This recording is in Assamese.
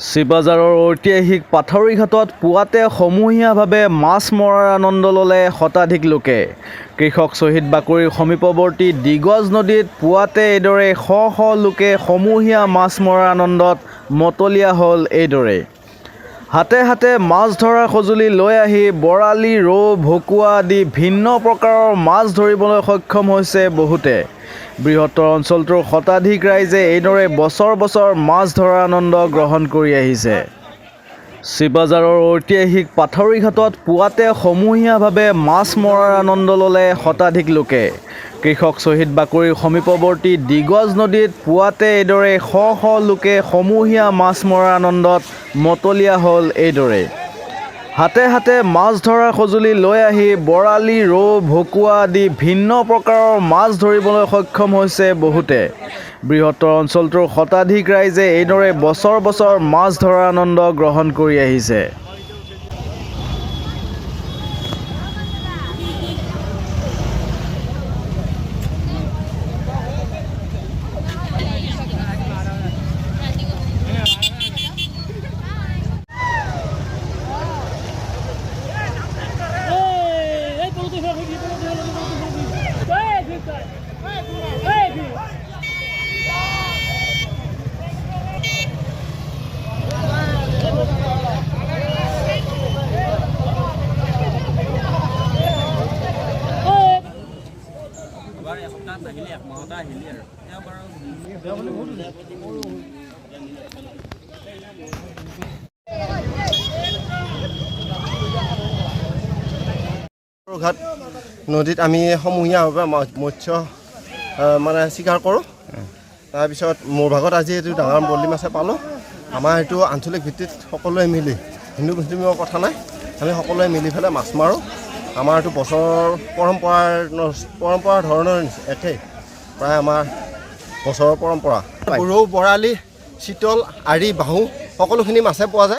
শিৱজাৰৰ ঐতিহাসিক পাথৰীঘাটত পুৱাতে সমূহীয়াভাৱে মাছ মৰাৰ আনন্দ ল'লে শতাধিক লোকে। কৃষক শ্বহীদ বাকৰিৰ সমীপৱৰ্তী দিগজ নদীত পুৱাতে এইদৰে শ শ লোকে সমূহীয়া মাছ মৰাৰ আনন্দত মতলীয়া হ'ল এইদৰে। হাতে হাতে মাছ ধৰাৰ সঁজুলি লৈ আহি বৰালি, ৰৌ, ভকুৱা আদি ভিন্ন প্ৰকাৰৰ মাছ ধৰিবলৈ সক্ষম হৈছে বহুতে। বৃহত্তৰ অঞ্চলটোৰ শতাধিক ৰাইজে এইদৰে বছৰ বছৰ মাছ ধৰাৰ আনন্দ গ্ৰহণ কৰি আহিছে। শিৱজাৰৰ ঐতিহাসিক পাথৰীঘাটত পুৱাতে সমূহীয়াভাৱে মাছ মৰাৰ আনন্দ ল'লে শতাধিক লোকে। কৃষক শ্বহীদ বাকৰিৰ সমীপৱৰ্তী দিগজ নদীত পুৱাতে এইদৰে শ শ লোকে সমূহীয়া মাছ মৰাৰ আনন্দত মতলীয়া হ'ল এইদৰে। হাতে হাতে মাছ ধৰাৰ সঁজুলি লৈ আহি বৰালি, ৰৌ, ভকুৱা আদি ভিন্ন প্ৰকাৰৰ মাছ ধৰিবলৈ সক্ষম হৈছে বহুতে। বৃহত্তৰ অঞ্চলটোৰ শতাধিক ৰাইজে এইদৰে বছৰ বছৰ মাছ ধৰাৰ আনন্দ গ্ৰহণ কৰি আহিছে। ঘাট নদীত আমি সমূহীয়াভাৱে মৎস্য মানে চিকাৰ কৰোঁ। তাৰপিছত মোৰ ভাগত আজি এইটো ডাঙৰ বৰলি মাছে পালোঁ। আমাৰ এইটো আঞ্চলিক ভিত্তিত সকলোৱে মিলি, হিন্দু মুছলিমৰ কথা নাই, আমি সকলোৱে মিলি পেলাই মাছ মাৰোঁ। আমাৰ এইটো বছৰৰ পৰম্পৰা ধৰণৰ একেই, প্ৰায় আমাৰ বছৰৰ পৰম্পৰা। ৰৌ, বৰালি, চিতল, আৰি, বাহু সকলোখিনি মাছে পোৱা যায়।